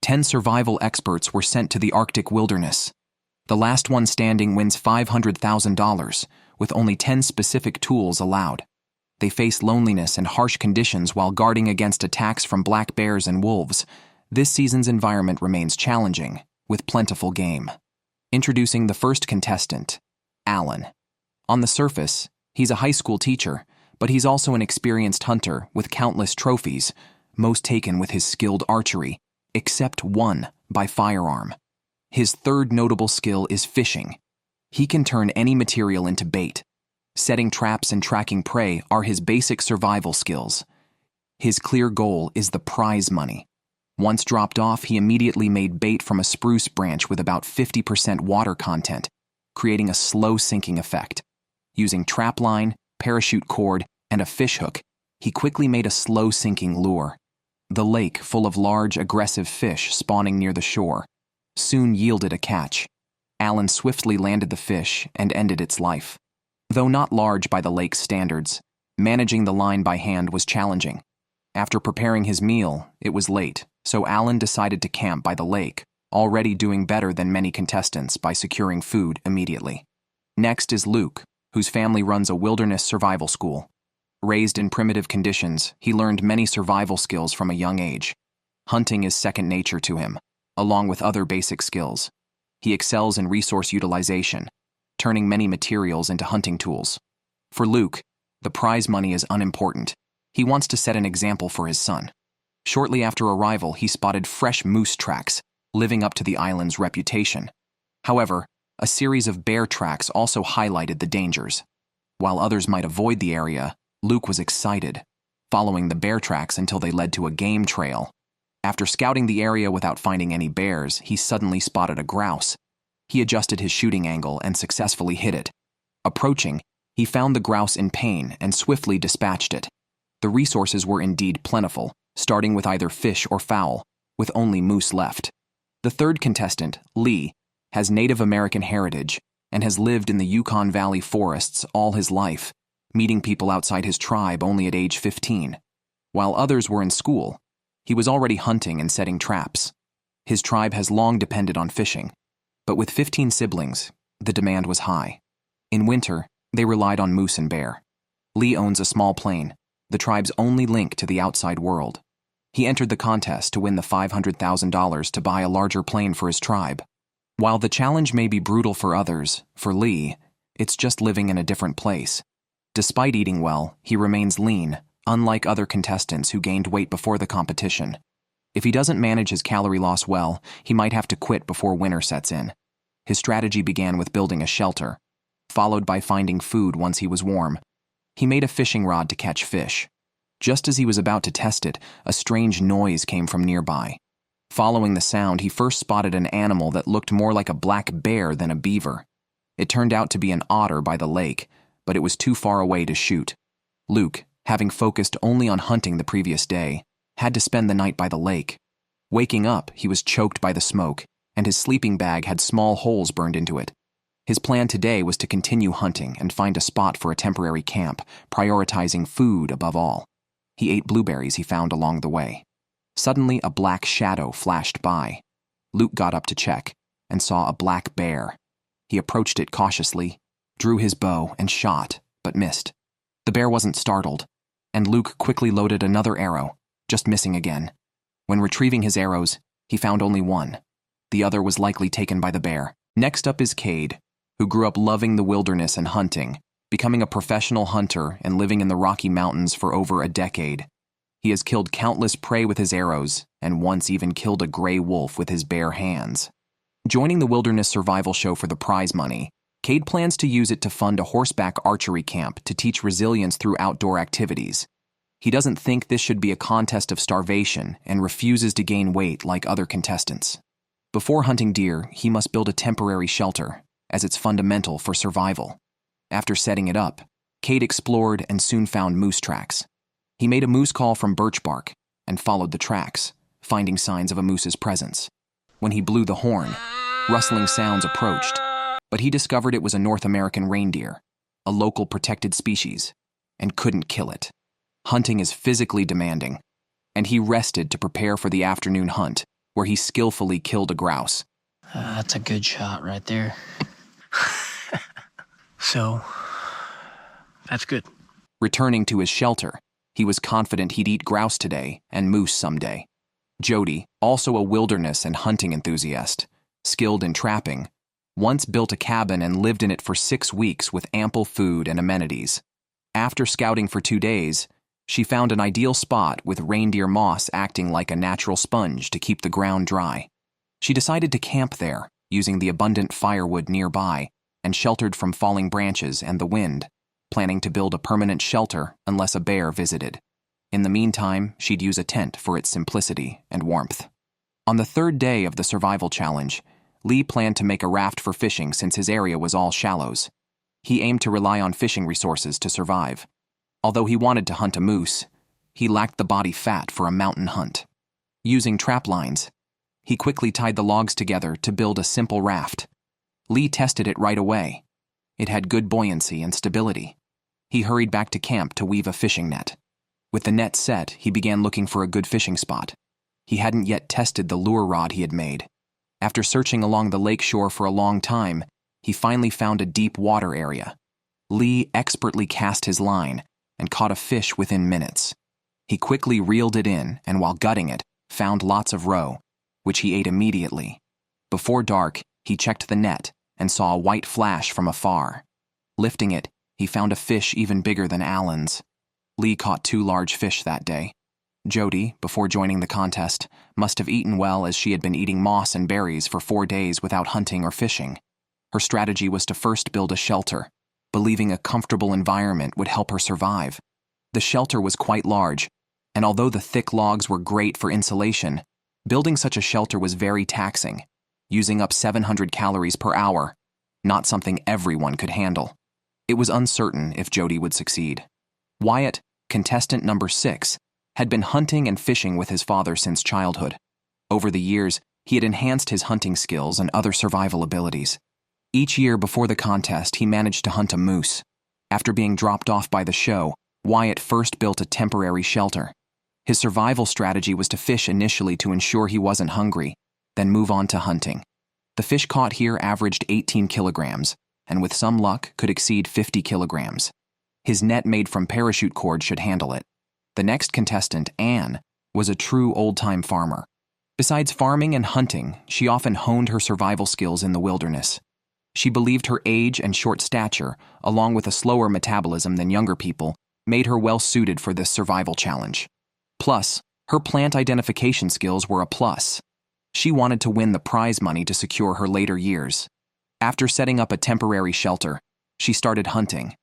10 survival experts were sent to the Arctic wilderness. The last one standing wins $500,000, with only 10 specific tools allowed. They face loneliness and harsh conditions while guarding against attacks from black bears and wolves. This season's environment remains challenging, with plentiful game. Introducing the first contestant, Alan. On the surface, he's a high school teacher, but he's also an experienced hunter with countless trophies, most taken with his skilled archery, except one by firearm. His third notable skill is fishing. He can turn any material into bait. Setting traps and tracking prey are his basic survival skills. His clear goal is the prize money. Once dropped off, he immediately made bait from a spruce branch with about 50% water content, creating a slow sinking effect. Using trap line, parachute cord, and a fishhook, he quickly made a slow sinking lure. The lake, full of large, aggressive fish spawning near the shore, soon yielded a catch. Alan swiftly landed the fish and ended its life. Though not large by the lake's standards, managing the line by hand was challenging. After preparing his meal, it was late, so Alan decided to camp by the lake, already doing better than many contestants by securing food immediately. Next is Luke, whose family runs a wilderness survival school. Raised in primitive conditions, he learned many survival skills from a young age. Hunting is second nature to him, along with other basic skills. He excels in resource utilization, turning many materials into hunting tools. For Luke, the prize money is unimportant. He wants to set an example for his son. Shortly after arrival, he spotted fresh moose tracks, living up to the island's reputation. However, a series of bear tracks also highlighted the dangers. While others might avoid the area, Luke was excited, following the bear tracks until they led to a game trail. After scouting the area without finding any bears, he suddenly spotted a grouse. He adjusted his shooting angle and successfully hit it. Approaching, he found the grouse in pain and swiftly dispatched it. The resources were indeed plentiful, starting with either fish or fowl, with only moose left. The third contestant, Lee, has Native American heritage and has lived in the Yukon Valley forests all his life, meeting people outside his tribe only at age 15. While others were in school, he was already hunting and setting traps. His tribe has long depended on fishing, but with 15 siblings, the demand was high. In winter, they relied on moose and bear. Lee owns a small plane, the tribe's only link to the outside world. He entered the contest to win the $500,000 to buy a larger plane for his tribe. While the challenge may be brutal for others, for Lee, it's just living in a different place. Despite eating well, he remains lean, unlike other contestants who gained weight before the competition. If he doesn't manage his calorie loss well, he might have to quit before winter sets in. His strategy began with building a shelter, followed by finding food once he was warm. He made a fishing rod to catch fish. Just as he was about to test it, a strange noise came from nearby. Following the sound, he first spotted an animal that looked more like a black bear than a beaver. It turned out to be an otter by the lake, but it was too far away to shoot. Luke, having focused only on hunting the previous day, had to spend the night by the lake. Waking up, he was choked by the smoke, and his sleeping bag had small holes burned into it. His plan today was to continue hunting and find a spot for a temporary camp, prioritizing food above all. He ate blueberries he found along the way. Suddenly, a black shadow flashed by. Luke got up to check and saw a black bear. He approached it cautiously, drew his bow, and shot, but missed. The bear wasn't startled, and Luke quickly loaded another arrow, just missing again. When retrieving his arrows, he found only one. The other was likely taken by the bear. Next up is Cade, who grew up loving the wilderness and hunting, becoming a professional hunter and living in the Rocky Mountains for over a decade. He has killed countless prey with his arrows, and once even killed a gray wolf with his bare hands. Joining the wilderness survival show for the prize money, Cade plans to use it to fund a horseback archery camp to teach resilience through outdoor activities. He doesn't think this should be a contest of starvation and refuses to gain weight like other contestants. Before hunting deer, he must build a temporary shelter, as it's fundamental for survival. After setting it up, Cade explored and soon found moose tracks. He made a moose call from birch bark and followed the tracks, finding signs of a moose's presence. When he blew the horn, rustling sounds approached, but he discovered it was a North American reindeer, a local protected species, and couldn't kill it. Hunting is physically demanding, and he rested to prepare for the afternoon hunt where he skillfully killed a grouse. That's a good shot right there. So, that's good. Returning to his shelter, he was confident he'd eat grouse today and moose someday. Jody, also a wilderness and hunting enthusiast, skilled in trapping, once built a cabin and lived in it for 6 weeks with ample food and amenities. After scouting for 2 days, she found an ideal spot with reindeer moss acting like a natural sponge to keep the ground dry. She decided to camp there, using the abundant firewood nearby, and sheltered from falling branches and the wind, planning to build a permanent shelter unless a bear visited. In the meantime, she'd use a tent for its simplicity and warmth. On the 3rd day of the survival challenge, Lee planned to make a raft for fishing since his area was all shallows. He aimed to rely on fishing resources to survive. Although he wanted to hunt a moose, he lacked the body fat for a mountain hunt. Using trap lines, he quickly tied the logs together to build a simple raft. Lee tested it right away. It had good buoyancy and stability. He hurried back to camp to weave a fishing net. With the net set, he began looking for a good fishing spot. He hadn't yet tested the lure rod he had made. After searching along the lake shore for a long time, he finally found a deep water area. Lee expertly cast his line and caught a fish within minutes. He quickly reeled it in and, while gutting it, found lots of roe, which he ate immediately. Before dark, he checked the net and saw a white flash from afar. Lifting it, he found a fish even bigger than Alan's. Lee caught 2 large fish that day. Jody, before joining the contest, must have eaten well as she had been eating moss and berries for 4 days without hunting or fishing. Her strategy was to first build a shelter, believing a comfortable environment would help her survive. The shelter was quite large, and although the thick logs were great for insulation, building such a shelter was very taxing, using up 700 calories per hour, not something everyone could handle. It was uncertain if Jody would succeed. Wyatt, contestant number 6, had been hunting and fishing with his father since childhood. Over the years, he had enhanced his hunting skills and other survival abilities. Each year before the contest, he managed to hunt a moose. After being dropped off by the show, Wyatt first built a temporary shelter. His survival strategy was to fish initially to ensure he wasn't hungry, then move on to hunting. The fish caught here averaged 18 kilograms, and with some luck could exceed 50 kilograms. His net made from parachute cord should handle it. The next contestant, Anne, was a true old-time farmer. Besides farming and hunting, she often honed her survival skills in the wilderness. She believed her age and short stature, along with a slower metabolism than younger people, made her well-suited for this survival challenge. Plus, her plant identification skills were a plus. She wanted to win the prize money to secure her later years. After setting up a temporary shelter, she started hunting.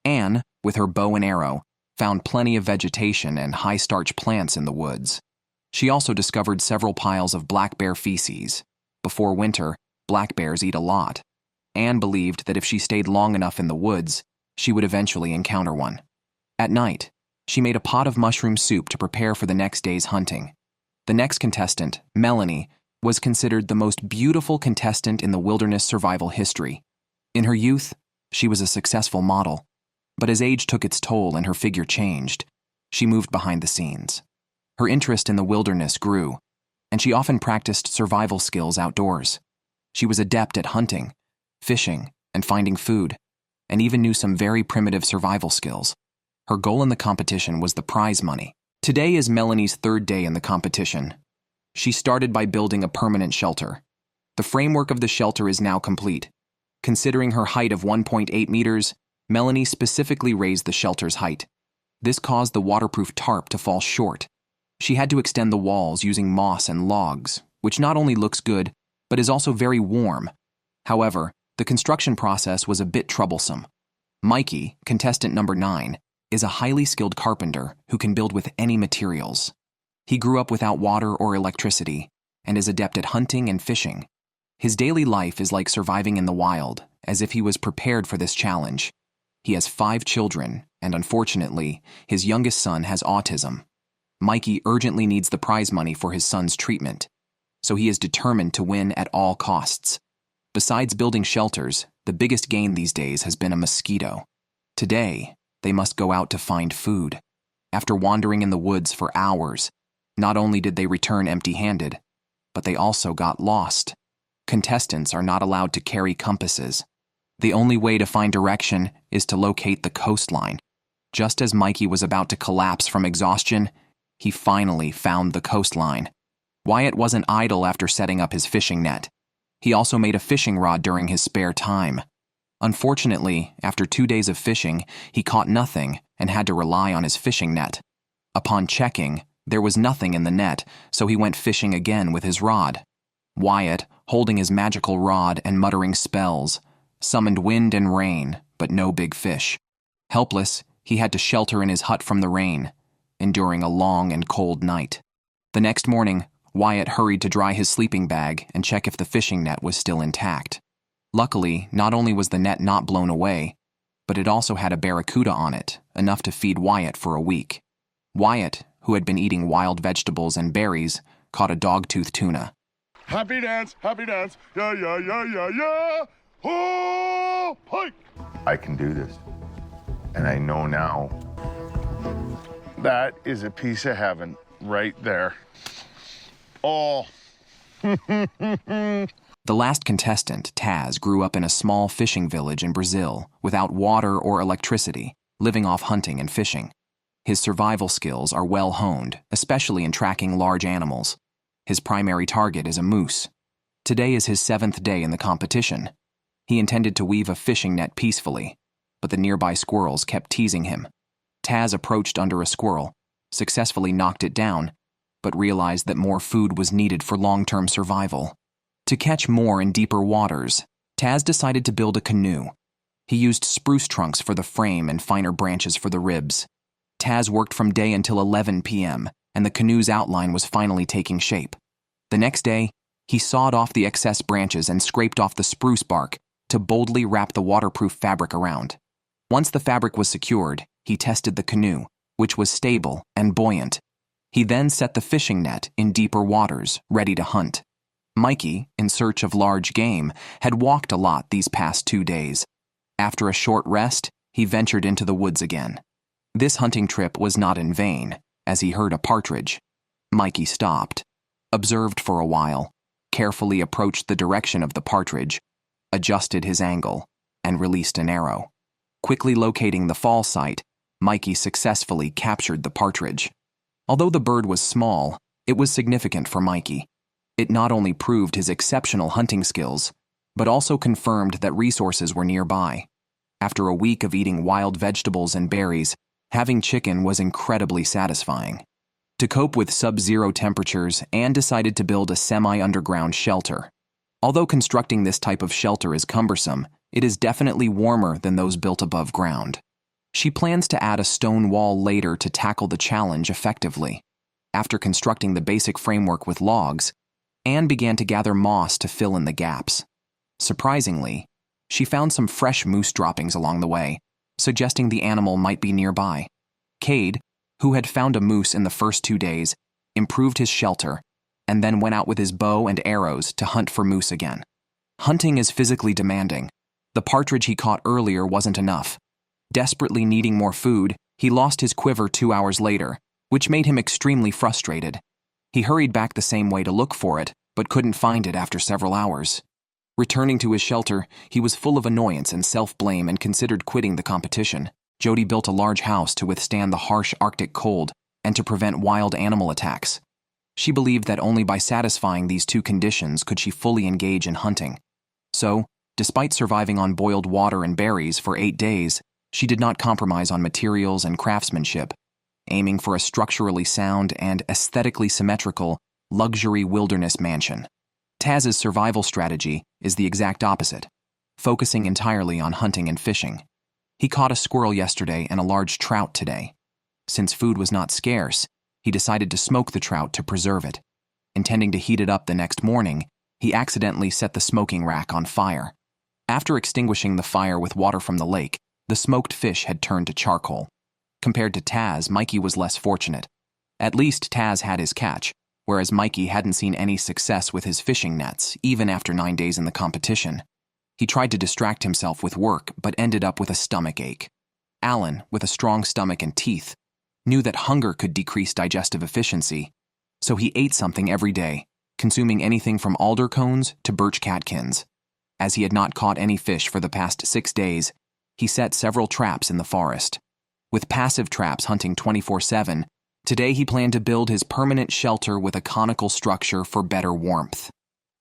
Anne, with her bow and arrow, found plenty of vegetation and high-starch plants in the woods. She also discovered several piles of black bear feces. Before winter, black bears eat a lot. Anne believed that if she stayed long enough in the woods, she would eventually encounter one. At night, she made a pot of mushroom soup to prepare for the next day's hunting. The next contestant, Melanie, was considered the most beautiful contestant in the wilderness survival history. In her youth, she was a successful model. But as age took its toll and her figure changed, she moved behind the scenes. Her interest in the wilderness grew, and she often practiced survival skills outdoors. She was adept at hunting, fishing, and finding food, and even knew some very primitive survival skills. Her goal in the competition was the prize money. Today is Melanie's 3rd day in the competition. She started by building a permanent shelter. The framework of the shelter is now complete. Considering her height of 1.8 meters, Melanie specifically raised the shelter's height. This caused the waterproof tarp to fall short. She had to extend the walls using moss and logs, which not only looks good, but is also very warm. However, the construction process was a bit troublesome. Mikey, contestant number 9, is a highly skilled carpenter who can build with any materials. He grew up without water or electricity and is adept at hunting and fishing. His daily life is like surviving in the wild, as if he was prepared for this challenge. He has 5 children, and unfortunately, his youngest son has autism. Mikey urgently needs the prize money for his son's treatment, so he is determined to win at all costs. Besides building shelters, the biggest gain these days has been a mosquito. Today, they must go out to find food. After wandering in the woods for hours, not only did they return empty-handed, but they also got lost. Contestants are not allowed to carry compasses. The only way to find direction is to locate the coastline. Just as Mikey was about to collapse from exhaustion, he finally found the coastline. Wyatt wasn't idle after setting up his fishing net. He also made a fishing rod during his spare time. Unfortunately, after 2 days of fishing, he caught nothing and had to rely on his fishing net. Upon checking, there was nothing in the net, so he went fishing again with his rod. Wyatt, holding his magical rod and muttering spells, summoned wind and rain, but no big fish. Helpless, he had to shelter in his hut from the rain, enduring a long and cold night. The next morning, Wyatt hurried to dry his sleeping bag and check if the fishing net was still intact. Luckily, not only was the net not blown away, but it also had a barracuda on it, enough to feed Wyatt for a week. Wyatt, who had been eating wild vegetables and berries, caught a dogtooth tuna. Happy dance, yeah, yeah, yeah, yeah, yeah. Oh, pike! I can do this. And I know now. That is a piece of heaven right there. Oh. The last contestant, Taz, grew up in a small fishing village in Brazil without water or electricity, living off hunting and fishing. His survival skills are well honed, especially in tracking large animals. His primary target is a moose. Today is his 7th day in the competition. He intended to weave a fishing net peacefully, but the nearby squirrels kept teasing him. Taz approached under a squirrel, successfully knocked it down, but realized that more food was needed for long-term survival. To catch more in deeper waters, Taz decided to build a canoe. He used spruce trunks for the frame and finer branches for the ribs. Taz worked from day until 11 p.m., and the canoe's outline was finally taking shape. The next day, he sawed off the excess branches and scraped off the spruce bark to boldly wrap the waterproof fabric around. Once the fabric was secured, he tested the canoe, which was stable and buoyant. He then set the fishing net in deeper waters, ready to hunt. Mikey, in search of large game, had walked a lot these past 2 days. After a short rest, he ventured into the woods again. This hunting trip was not in vain, as he heard a partridge. Mikey stopped, observed for a while, carefully approached the direction of the partridge, adjusted his angle, and released an arrow. Quickly locating the fall site, Mikey successfully captured the partridge. Although the bird was small, it was significant for Mikey. It not only proved his exceptional hunting skills, but also confirmed that resources were nearby. After a week of eating wild vegetables and berries, having chicken was incredibly satisfying. To cope with sub-zero temperatures, Anne decided to build a semi-underground shelter. Although constructing this type of shelter is cumbersome, it is definitely warmer than those built above ground. She plans to add a stone wall later to tackle the challenge effectively. After constructing the basic framework with logs, Anne began to gather moss to fill in the gaps. Surprisingly, she found some fresh moose droppings along the way, suggesting the animal might be nearby. Cade, who had found a moose in the first 2 days, improved his shelter, and then went out with his bow and arrows to hunt for moose again. Hunting is physically demanding. The partridge he caught earlier wasn't enough. Desperately needing more food, he lost his quiver 2 hours later, which made him extremely frustrated. He hurried back the same way to look for it, but couldn't find it after several hours. Returning to his shelter, he was full of annoyance and self-blame and considered quitting the competition. Jody built a large house to withstand the harsh Arctic cold and to prevent wild animal attacks. She believed that only by satisfying these 2 conditions could she fully engage in hunting. So, despite surviving on boiled water and berries for 8 days, she did not compromise on materials and craftsmanship, aiming for a structurally sound and aesthetically symmetrical luxury wilderness mansion. Taz's survival strategy is the exact opposite, focusing entirely on hunting and fishing. He caught a squirrel yesterday and a large trout today. Since food was not scarce, he decided to smoke the trout to preserve it. Intending to heat it up the next morning, he accidentally set the smoking rack on fire. After extinguishing the fire with water from the lake, the smoked fish had turned to charcoal. Compared to Taz, Mikey was less fortunate. At least Taz had his catch, whereas Mikey hadn't seen any success with his fishing nets, even after 9 days in the competition. He tried to distract himself with work, but ended up with a stomach ache. Alan, with a strong stomach and teeth, knew that hunger could decrease digestive efficiency, so he ate something every day, consuming anything from alder cones to birch catkins. As he had not caught any fish for the past 6 days, he set several traps in the forest. With passive traps hunting 24/7, today he planned to build his permanent shelter with a conical structure for better warmth.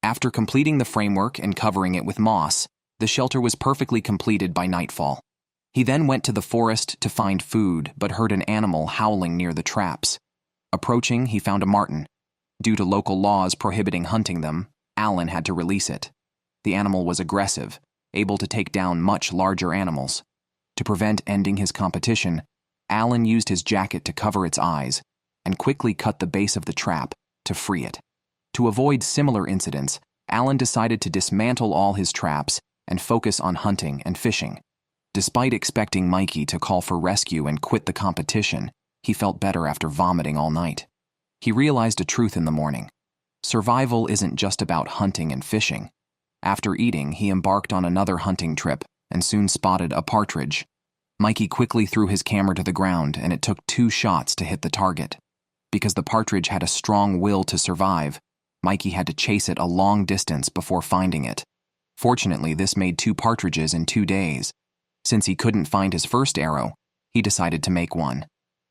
After completing the framework and covering it with moss, the shelter was perfectly completed by nightfall. He then went to the forest to find food, but heard an animal howling near the traps. Approaching, he found a marten. Due to local laws prohibiting hunting them, Alan had to release it. The animal was aggressive, able to take down much larger animals. To prevent ending his competition, Alan used his jacket to cover its eyes and quickly cut the base of the trap to free it. To avoid similar incidents, Alan decided to dismantle all his traps and focus on hunting and fishing. Despite expecting Mikey to call for rescue and quit the competition, he felt better after vomiting all night. He realized a truth in the morning. Survival isn't just about hunting and fishing. After eating, he embarked on another hunting trip and soon spotted a partridge. Mikey quickly threw his camera to the ground, and it took 2 shots to hit the target. Because the partridge had a strong will to survive, Mikey had to chase it a long distance before finding it. Fortunately, this made 2 partridges in 2 days. Since he couldn't find his first arrow, he decided to make one.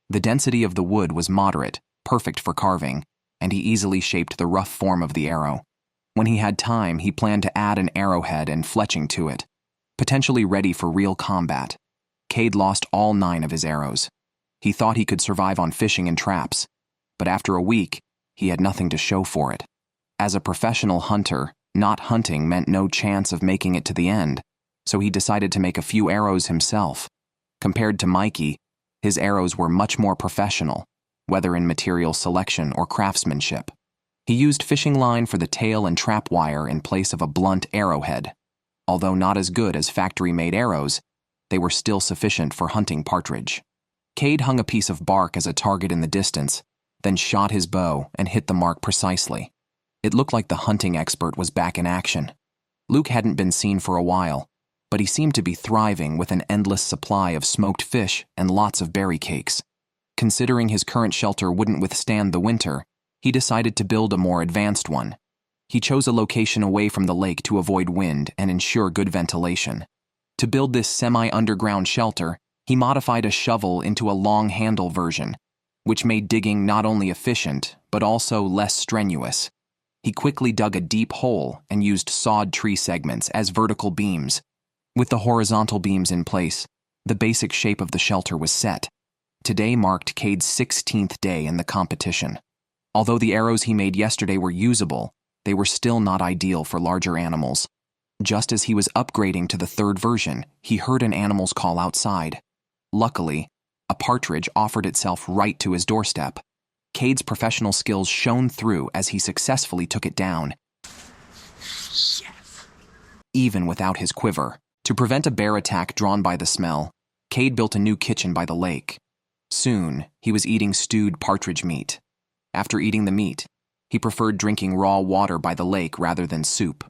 The density of the wood was moderate, perfect for carving, and he easily shaped the rough form of the arrow. When he had time, he planned to add an arrowhead and fletching to it, potentially ready for real combat. Cade lost all 9 of his arrows. He thought he could survive on fishing and traps, but after a week, he had nothing to show for it. As a professional hunter, not hunting meant no chance of making it to the end, so he decided to make a few arrows himself. Compared to Mikey, his arrows were much more professional, whether in material selection or craftsmanship. He used fishing line for the tail and trap wire in place of a blunt arrowhead. Although not as good as factory-made arrows, they were still sufficient for hunting partridge. Cade hung a piece of bark as a target in the distance, then shot his bow and hit the mark precisely. It looked like the hunting expert was back in action. Luke hadn't been seen for a while, but he seemed to be thriving with an endless supply of smoked fish and lots of berry cakes. Considering his current shelter wouldn't withstand the winter, he decided to build a more advanced one. He chose a location away from the lake to avoid wind and ensure good ventilation. To build this semi-underground shelter, he modified a shovel into a long-handle version, which made digging not only efficient, but also less strenuous. He quickly dug a deep hole and used sawed tree segments as vertical beams. With the horizontal beams in place, the basic shape of the shelter was set. Today marked Cade's 16th day in the competition. Although the arrows he made yesterday were usable, they were still not ideal for larger animals. Just as he was upgrading to the 3rd version, he heard an animal's call outside. Luckily, a partridge offered itself right to his doorstep. Cade's professional skills shone through as he successfully took it down. Yes! Even without his quiver. To prevent a bear attack drawn by the smell, Cade built a new kitchen by the lake. Soon, he was eating stewed partridge meat. After eating the meat, he preferred drinking raw water by the lake rather than soup.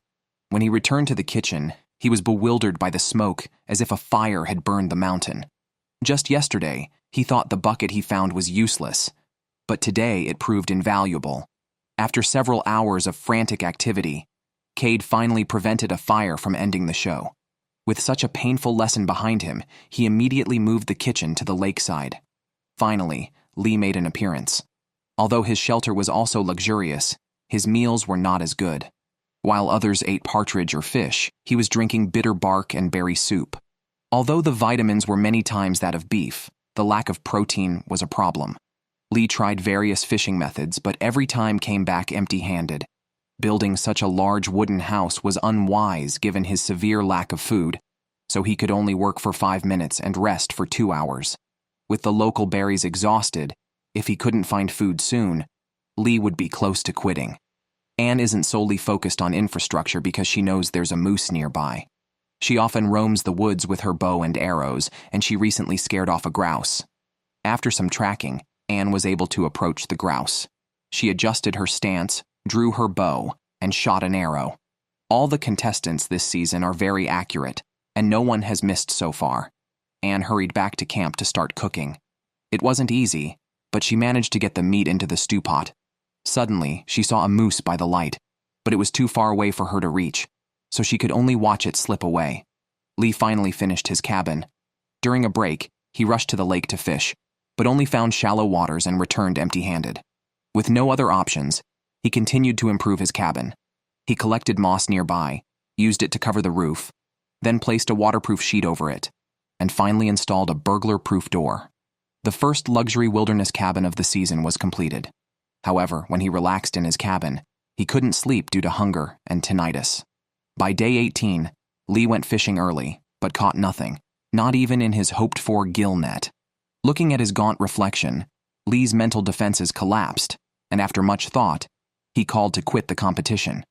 When he returned to the kitchen, he was bewildered by the smoke as if a fire had burned the mountain. Just yesterday, he thought the bucket he found was useless, but today it proved invaluable. After several hours of frantic activity, Cade finally prevented a fire from ending the show. With such a painful lesson behind him, he immediately moved the kitchen to the lakeside. Finally, Lee made an appearance. Although his shelter was also luxurious, his meals were not as good. While others ate partridge or fish, he was drinking bitter bark and berry soup. Although the vitamins were many times that of beef, the lack of protein was a problem. Lee tried various fishing methods, but every time came back empty-handed. Building such a large wooden house was unwise given his severe lack of food, so he could only work for 5 minutes and rest for 2 hours. With the local berries exhausted, if he couldn't find food soon, Lee would be close to quitting. Anne isn't solely focused on infrastructure because she knows there's a moose nearby. She often roams the woods with her bow and arrows, and she recently scared off a grouse. After some tracking, Anne was able to approach the grouse. She adjusted her stance, drew her bow, and shot an arrow. All the contestants this season are very accurate, and no one has missed so far. Anne hurried back to camp to start cooking. It wasn't easy, but she managed to get the meat into the stew pot. Suddenly, she saw a moose by the light, but it was too far away for her to reach, so she could only watch it slip away. Lee finally finished his cabin. During a break, he rushed to the lake to fish, but only found shallow waters and returned empty-handed. With no other options, he continued to improve his cabin. He collected moss nearby, used it to cover the roof, then placed a waterproof sheet over it, and finally installed a burglar-proof door. The first luxury wilderness cabin of the season was completed. However, when he relaxed in his cabin, he couldn't sleep due to hunger and tinnitus. By day 18, Lee went fishing early, but caught nothing, not even in his hoped-for gill net. Looking at his gaunt reflection, Lee's mental defenses collapsed, and after much thought, he called to quit the competition.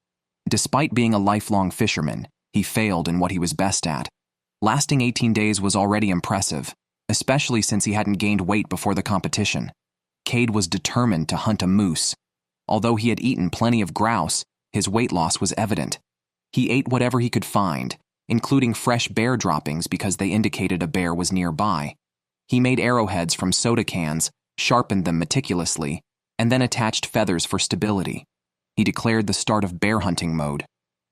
Despite being a lifelong fisherman, he failed in what he was best at. Lasting 18 days was already impressive, especially since he hadn't gained weight before the competition. Cade was determined to hunt a moose. Although he had eaten plenty of grouse, his weight loss was evident. He ate whatever he could find, including fresh bear droppings because they indicated a bear was nearby. He made arrowheads from soda cans, sharpened them meticulously, and then attached feathers for stability. He declared the start of bear hunting mode.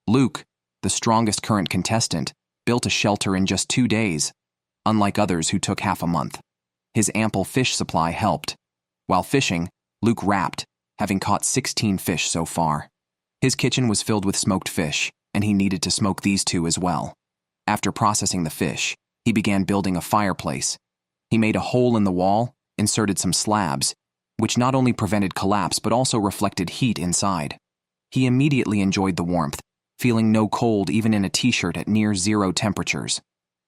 Luke, the strongest current contestant, built a shelter in just 2 days, unlike others who took half a month. His ample fish supply helped. While fishing, Luke rapped, having caught 16 fish so far. His kitchen was filled with smoked fish, and he needed to smoke these 2 as well. After processing the fish, he began building a fireplace. He made a hole in the wall, inserted some slabs, which not only prevented collapse but also reflected heat inside. He immediately enjoyed the warmth, feeling no cold even in a t-shirt at near zero temperatures.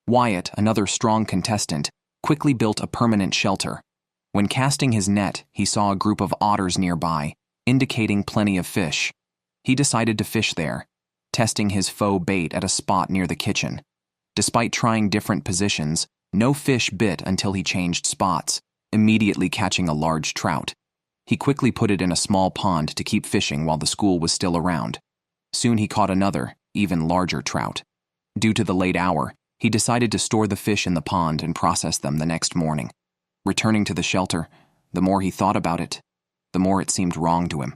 Wyatt, another strong contestant, quickly built a permanent shelter. When casting his net, he saw a group of otters nearby, indicating plenty of fish. He decided to fish there, testing his faux bait at a spot near the kitchen. Despite trying different positions, no fish bit until he changed spots, immediately catching a large trout. He quickly put it in a small pond to keep fishing while the school was still around. Soon he caught another, even larger trout. Due to the late hour, he decided to store the fish in the pond and process them the next morning. Returning to the shelter, the more he thought about it, the more it seemed wrong to him.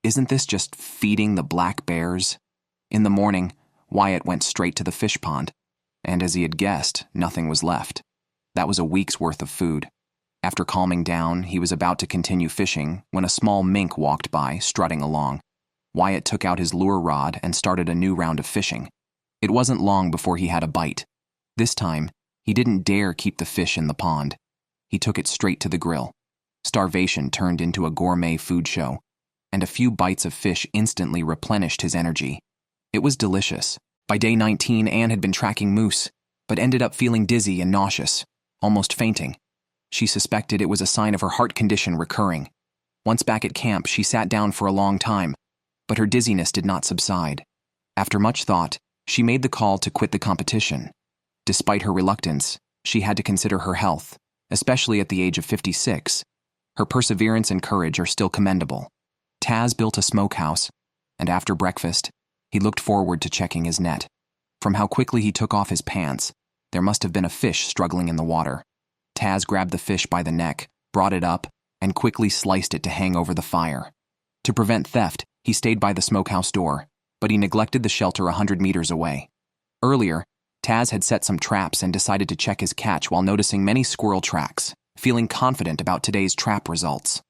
Isn't this just feeding the black bears? In the morning, Wyatt went straight to the fish pond, and as he had guessed, nothing was left. That was a week's worth of food. After calming down, he was about to continue fishing when a small mink walked by, strutting along. Wyatt took out his lure rod and started a new round of fishing. It wasn't long before he had a bite. This time, he didn't dare keep the fish in the pond. He took it straight to the grill. Starvation turned into a gourmet food show, and a few bites of fish instantly replenished his energy. It was delicious. By day 19, Anne had been tracking moose, but ended up feeling dizzy and nauseous, almost fainting. She suspected it was a sign of her heart condition recurring. Once back at camp, she sat down for a long time, but her dizziness did not subside. After much thought, she made the call to quit the competition. Despite her reluctance, she had to consider her health, especially at the age of 56. Her perseverance and courage are still commendable. Taz built a smokehouse, and after breakfast, he looked forward to checking his net. From how quickly he took off his pants, there must have been a fish struggling in the water. Taz grabbed the fish by the neck, brought it up, and quickly sliced it to hang over the fire. To prevent theft, he stayed by the smokehouse door, but he neglected the shelter 100 meters away. Earlier, Taz had set some traps and decided to check his catch while noticing many squirrel tracks, feeling confident about today's trap results.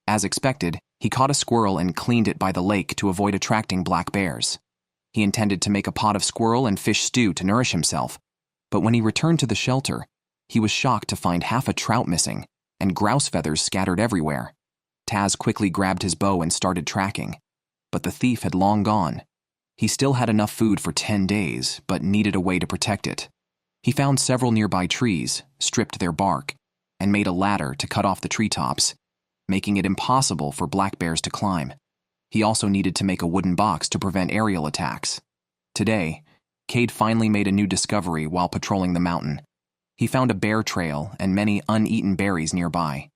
As expected, he caught a squirrel and cleaned it by the lake to avoid attracting black bears. He intended to make a pot of squirrel and fish stew to nourish himself, but when he returned to the shelter, he was shocked to find half a trout missing and grouse feathers scattered everywhere. Taz quickly grabbed his bow and started tracking, but the thief had long gone. He still had enough food for 10 days, but needed a way to protect it. He found several nearby trees, stripped their bark, and made a ladder to cut off the treetops, making it impossible for black bears to climb. He also needed to make a wooden box to prevent aerial attacks. Today, Cade finally made a new discovery while patrolling the mountain. He found a bear trail and many uneaten berries nearby.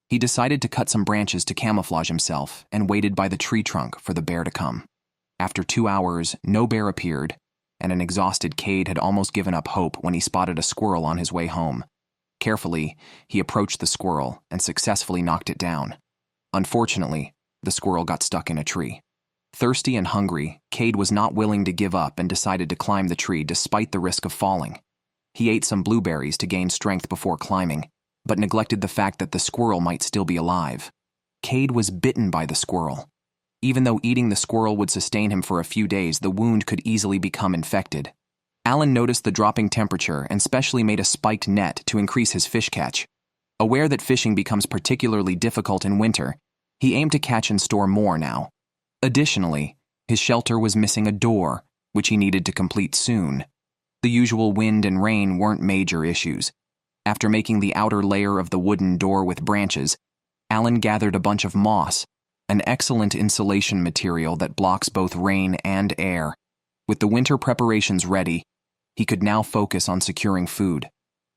He decided to cut some branches to camouflage himself and waited by the tree trunk for the bear to come. After 2 hours, no bear appeared, and an exhausted Cade had almost given up hope when he spotted a squirrel on his way home. Carefully, he approached the squirrel and successfully knocked it down. Unfortunately, the squirrel got stuck in a tree. Thirsty and hungry, Cade was not willing to give up and decided to climb the tree despite the risk of falling. He ate some blueberries to gain strength before climbing, but neglected the fact that the squirrel might still be alive. Cade was bitten by the squirrel. Even though eating the squirrel would sustain him for a few days, the wound could easily become infected. Alan noticed the dropping temperature and specially made a spiked net to increase his fish catch. Aware that fishing becomes particularly difficult in winter, he aimed to catch and store more now. Additionally, his shelter was missing a door, which he needed to complete soon. The usual wind and rain weren't major issues. After making the outer layer of the wooden door with branches, Alan gathered a bunch of moss, an excellent insulation material that blocks both rain and air. With the winter preparations ready, he could now focus on securing food.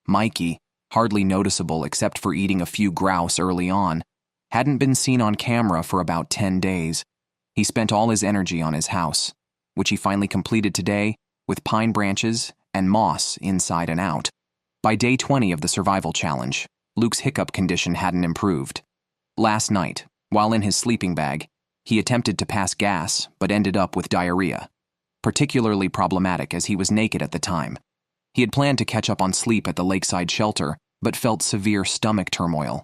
Mikey, hardly noticeable except for eating a few grouse early on, hadn't been seen on camera for about 10 days. He spent all his energy on his house, which he finally completed today with pine branches and moss inside and out. By day 20 of the survival challenge, Luke's hiccup condition hadn't improved. Last night, while in his sleeping bag, he attempted to pass gas but ended up with diarrhea. Particularly problematic as he was naked at the time. He had planned to catch up on sleep at the lakeside shelter, but felt severe stomach turmoil.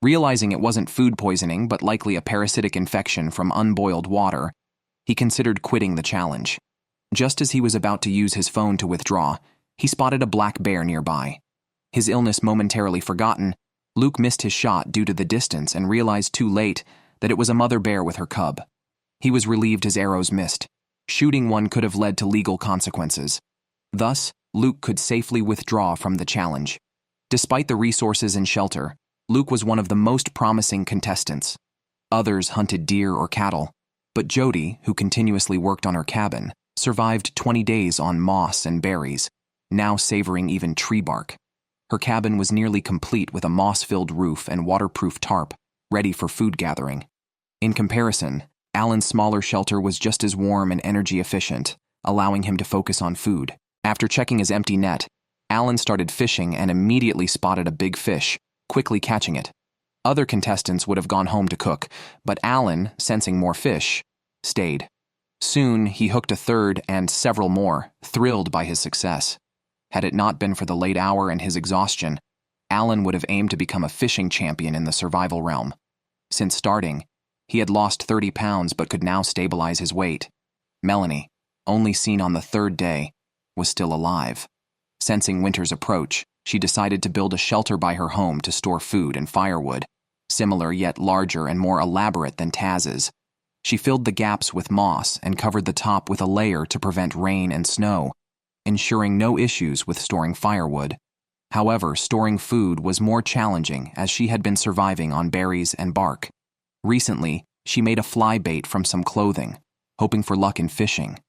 Realizing it wasn't food poisoning but likely a parasitic infection from unboiled water, he considered quitting the challenge. Just as he was about to use his phone to withdraw, he spotted a black bear nearby. His illness momentarily forgotten, Luke missed his shot due to the distance and realized too late that it was a mother bear with her cub. He was relieved his arrows missed. Shooting one could have led to legal consequences. Thus, Luke could safely withdraw from the challenge. Despite the resources and shelter, Luke was one of the most promising contestants. Others hunted deer or cattle, but Jody, who continuously worked on her cabin, survived 20 days on moss and berries, now savoring even tree bark. Her cabin was nearly complete with a moss-filled roof and waterproof tarp, ready for food gathering. In comparison, Alan's smaller shelter was just as warm and energy efficient, allowing him to focus on food. After checking his empty net, Alan started fishing and immediately spotted a big fish, quickly catching it. Other contestants would have gone home to cook, but Alan, sensing more fish, stayed. Soon, he hooked a third and several more, thrilled by his success. Had it not been for the late hour and his exhaustion, Alan would have aimed to become a fishing champion in the survival realm. Since starting, he had lost 30 pounds but could now stabilize his weight. Melanie, only seen on the third day, was still alive. Sensing winter's approach, she decided to build a shelter by her home to store food and firewood, similar yet larger and more elaborate than Taz's. She filled the gaps with moss and covered the top with a layer to prevent rain and snow, ensuring no issues with storing firewood. However, storing food was more challenging as she had been surviving on berries and bark. Recently, she made a fly bait from some clothing, hoping for luck in fishing.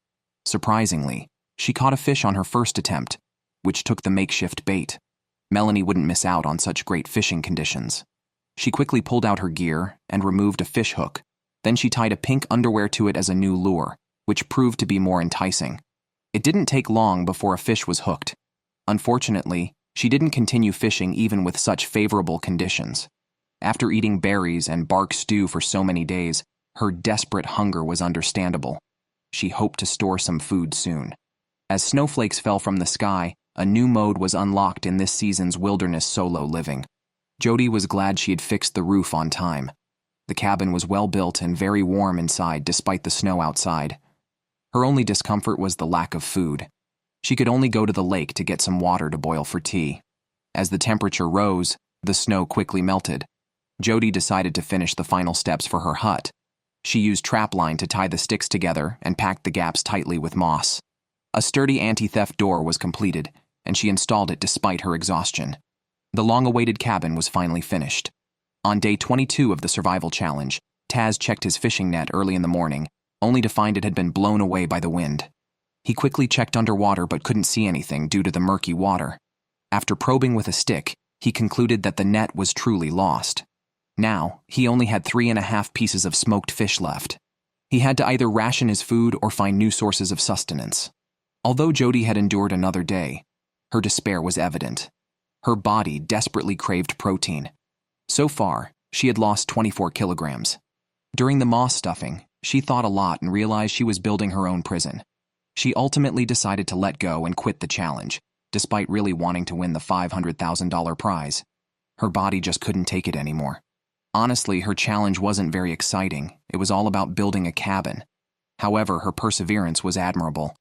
Surprisingly, she caught a fish on her first attempt, which took the makeshift bait. Melanie wouldn't miss out on such great fishing conditions. She quickly pulled out her gear and removed a fish hook. Then she tied a pink underwear to it as a new lure, which proved to be more enticing. It didn't take long before a fish was hooked. Unfortunately, she didn't continue fishing even with such favorable conditions. After eating berries and bark stew for so many days, her desperate hunger was understandable. She hoped to store some food soon. As snowflakes fell from the sky, a new mode was unlocked in this season's wilderness solo living. Jody was glad she had fixed the roof on time. The cabin was well built and very warm inside despite the snow outside. Her only discomfort was the lack of food. She could only go to the lake to get some water to boil for tea. As the temperature rose, the snow quickly melted. Jody decided to finish the final steps for her hut. She used trapline to tie the sticks together and packed the gaps tightly with moss. A sturdy anti-theft door was completed, and she installed it despite her exhaustion. The long-awaited cabin was finally finished. On day 22 of the survival challenge, Taz checked his fishing net early in the morning, only to find it had been blown away by the wind. He quickly checked underwater but couldn't see anything due to the murky water. After probing with a stick, he concluded that the net was truly lost. Now, he only had 3.5 pieces of smoked fish left. He had to either ration his food or find new sources of sustenance. Although Jody had endured another day, her despair was evident. Her body desperately craved protein. So far, she had lost 24 kilograms. During the moss stuffing, she thought a lot and realized she was building her own prison. She ultimately decided to let go and quit the challenge, despite really wanting to win the $500,000 prize. Her body just couldn't take it anymore. Honestly, her challenge wasn't very exciting. It was all about building a cabin. However, her perseverance was admirable.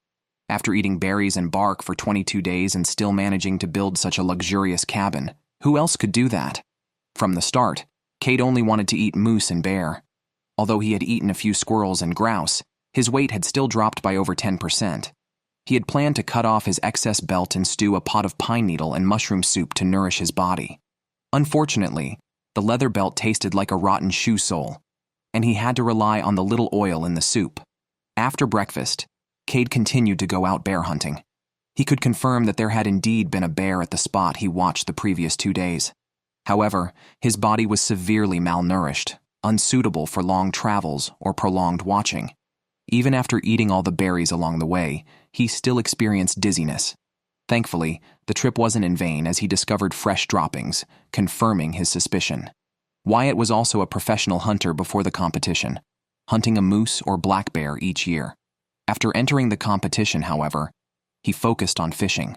After eating berries and bark for 22 days and still managing to build such a luxurious cabin, who else could do that? From the start, Cade only wanted to eat moose and bear. Although he had eaten a few squirrels and grouse, his weight had still dropped by over 10%. He had planned to cut off his excess belt and stew a pot of pine needle and mushroom soup to nourish his body. Unfortunately, the leather belt tasted like a rotten shoe sole, and he had to rely on the little oil in the soup. After breakfast, Cade continued to go out bear hunting. He could confirm that there had indeed been a bear at the spot he watched the previous 2 days. However, his body was severely malnourished, unsuitable for long travels or prolonged watching. Even after eating all the berries along the way, he still experienced dizziness. Thankfully, the trip wasn't in vain as he discovered fresh droppings, confirming his suspicion. Wyatt was also a professional hunter before the competition, hunting a moose or black bear each year. After entering the competition, however, he focused on fishing.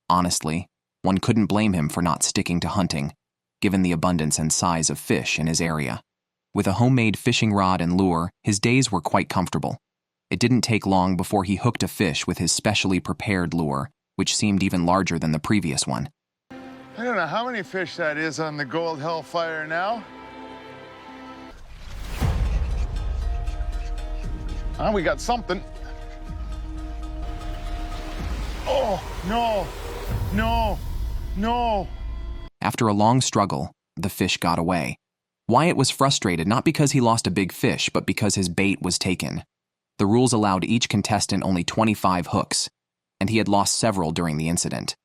Honestly, one couldn't blame him for not sticking to hunting, given the abundance and size of fish in his area. With a homemade fishing rod and lure, his days were quite comfortable. It didn't take long before he hooked a fish with his specially prepared lure, which seemed even larger than the previous one. I don't know how many fish that is on the Gold Hellfire now. We got something. Oh, no, no, no. After a long struggle, the fish got away. Wyatt was frustrated not because he lost a big fish, but because his bait was taken. The rules allowed each contestant only 25 hooks, and he had lost several during the incident.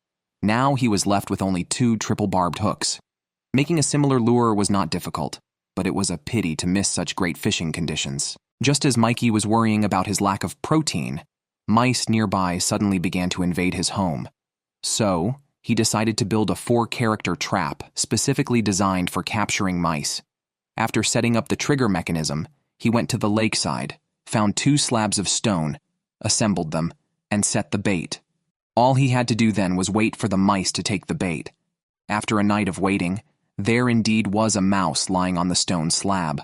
Now he was left with only 2 triple-barbed hooks. Making a similar lure was not difficult, but it was a pity to miss such great fishing conditions. Just as Mikey was worrying about his lack of protein, mice nearby suddenly began to invade his home. So, he decided to build a 4-character trap specifically designed for capturing mice. After setting up the trigger mechanism, he went to the lakeside, found 2 slabs of stone, assembled them, and set the bait. All he had to do then was wait for the mice to take the bait. After a night of waiting, there indeed was a mouse lying on the stone slab.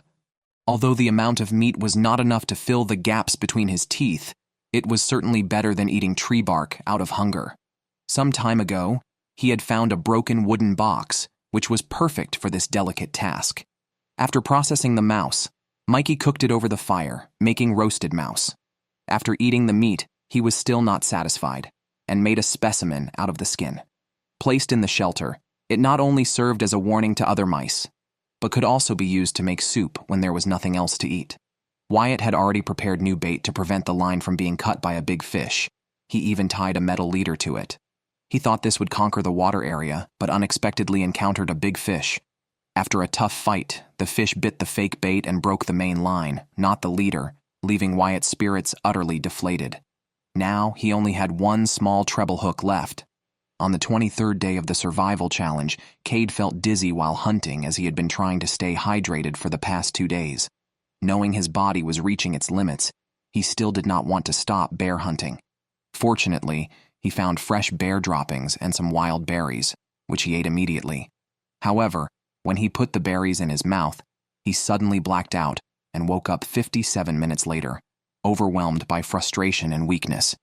Although the amount of meat was not enough to fill the gaps between his teeth, it was certainly better than eating tree bark out of hunger. Some time ago, he had found a broken wooden box, which was perfect for this delicate task. After processing the mouse, Mikey cooked it over the fire, making roasted mouse. After eating the meat, he was still not satisfied, and made a specimen out of the skin. Placed in the shelter, it not only served as a warning to other mice, but could also be used to make soup when there was nothing else to eat. Wyatt had already prepared new bait to prevent the line from being cut by a big fish. He even tied a metal leader to it. He thought this would conquer the water area, but unexpectedly encountered a big fish. After a tough fight, the fish bit the fake bait and broke the main line, not the leader, leaving Wyatt's spirits utterly deflated. Now, he only had 1 small treble hook left. On the 23rd day of the survival challenge, Cade felt dizzy while hunting as he had been trying to stay hydrated for the past 2 days. Knowing his body was reaching its limits, he still did not want to stop bear hunting. Fortunately, he found fresh bear droppings and some wild berries, which he ate immediately. However, when he put the berries in his mouth, he suddenly blacked out and woke up 57 minutes later, overwhelmed by frustration and weakness.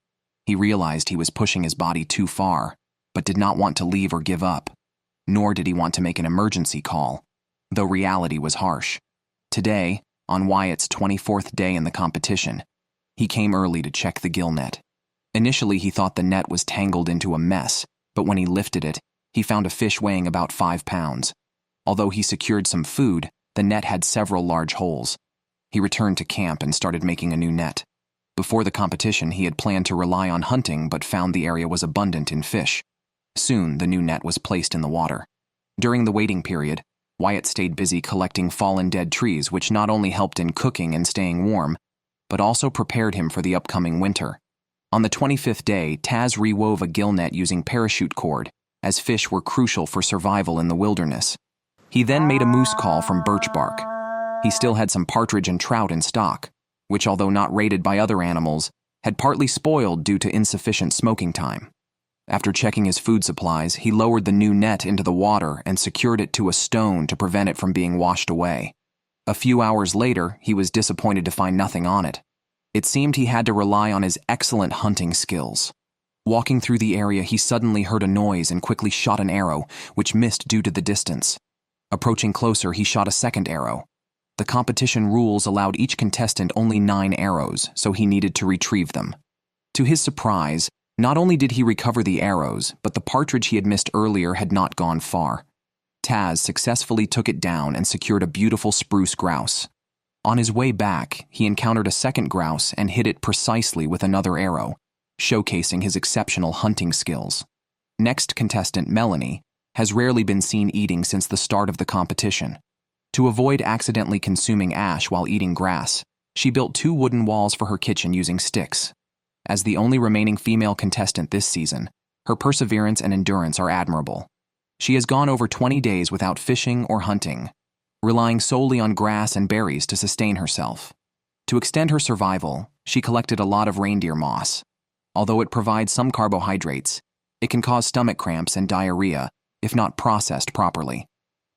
He realized he was pushing his body too far, but did not want to leave or give up, nor did he want to make an emergency call, though reality was harsh. Today, on Wyatt's 24th day in the competition, he came early to check the gill net. Initially, he thought the net was tangled into a mess, but when he lifted it, he found a fish weighing about 5 pounds. Although he secured some food, the net had several large holes. He returned to camp and started making a new net. Before the competition, he had planned to rely on hunting but found the area was abundant in fish. Soon, the new net was placed in the water. During the waiting period, Wyatt stayed busy collecting fallen dead trees, which not only helped in cooking and staying warm, but also prepared him for the upcoming winter. On the 25th day, Taz rewove a gill net using parachute cord, as fish were crucial for survival in the wilderness. He then made a moose call from birch bark. He still had some partridge and trout in stock, which, although not raided by other animals, had partly spoiled due to insufficient smoking time. After checking his food supplies, he lowered the new net into the water and secured it to a stone to prevent it from being washed away. A few hours later, he was disappointed to find nothing on it. It seemed he had to rely on his excellent hunting skills. Walking through the area, he suddenly heard a noise and quickly shot an arrow, which missed due to the distance. Approaching closer, he shot a second arrow. The competition rules allowed each contestant only 9 arrows, so he needed to retrieve them. To his surprise, not only did he recover the arrows, but the partridge he had missed earlier had not gone far. Taz successfully took it down and secured a beautiful spruce grouse. On his way back, he encountered a second grouse and hit it precisely with another arrow, showcasing his exceptional hunting skills. Next contestant, Melanie, has rarely been seen eating since the start of the competition. To avoid accidentally consuming ash while eating grass, she built 2 wooden walls for her kitchen using sticks. As the only remaining female contestant this season, her perseverance and endurance are admirable. She has gone over 20 days without fishing or hunting, relying solely on grass and berries to sustain herself. To extend her survival, she collected a lot of reindeer moss. Although it provides some carbohydrates, it can cause stomach cramps and diarrhea if not processed properly.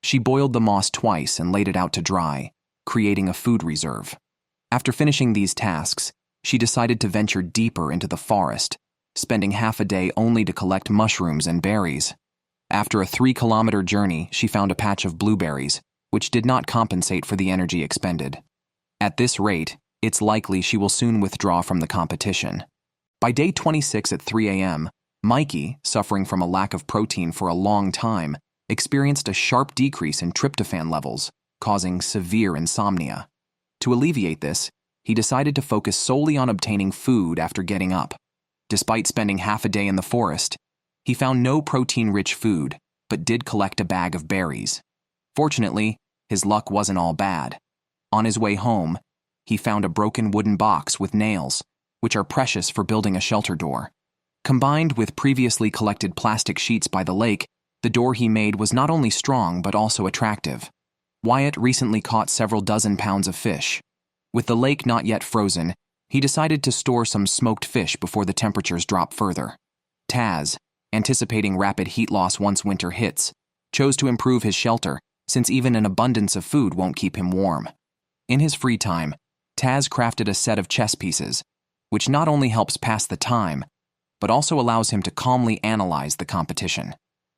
She boiled the moss twice and laid it out to dry, creating a food reserve. After finishing these tasks, she decided to venture deeper into the forest, spending half a day only to collect mushrooms and berries. After a 3-kilometer journey, she found a patch of blueberries, which did not compensate for the energy expended. At this rate, it's likely she will soon withdraw from the competition. By day 26 at 3 a.m., Mikey, suffering from a lack of protein for a long time, experienced a sharp decrease in tryptophan levels, causing severe insomnia. To alleviate this, he decided to focus solely on obtaining food after getting up. Despite spending half a day in the forest, he found no protein-rich food, but did collect a bag of berries. Fortunately, his luck wasn't all bad. On his way home, he found a broken wooden box with nails, which are precious for building a shelter door. Combined with previously collected plastic sheets by the lake, the door he made was not only strong but also attractive. Wyatt recently caught several dozen pounds of fish. With the lake not yet frozen, he decided to store some smoked fish before the temperatures drop further. Taz, anticipating rapid heat loss once winter hits, chose to improve his shelter, since even an abundance of food won't keep him warm. In his free time, Taz crafted a set of chess pieces, which not only helps pass the time, but also allows him to calmly analyze the competition.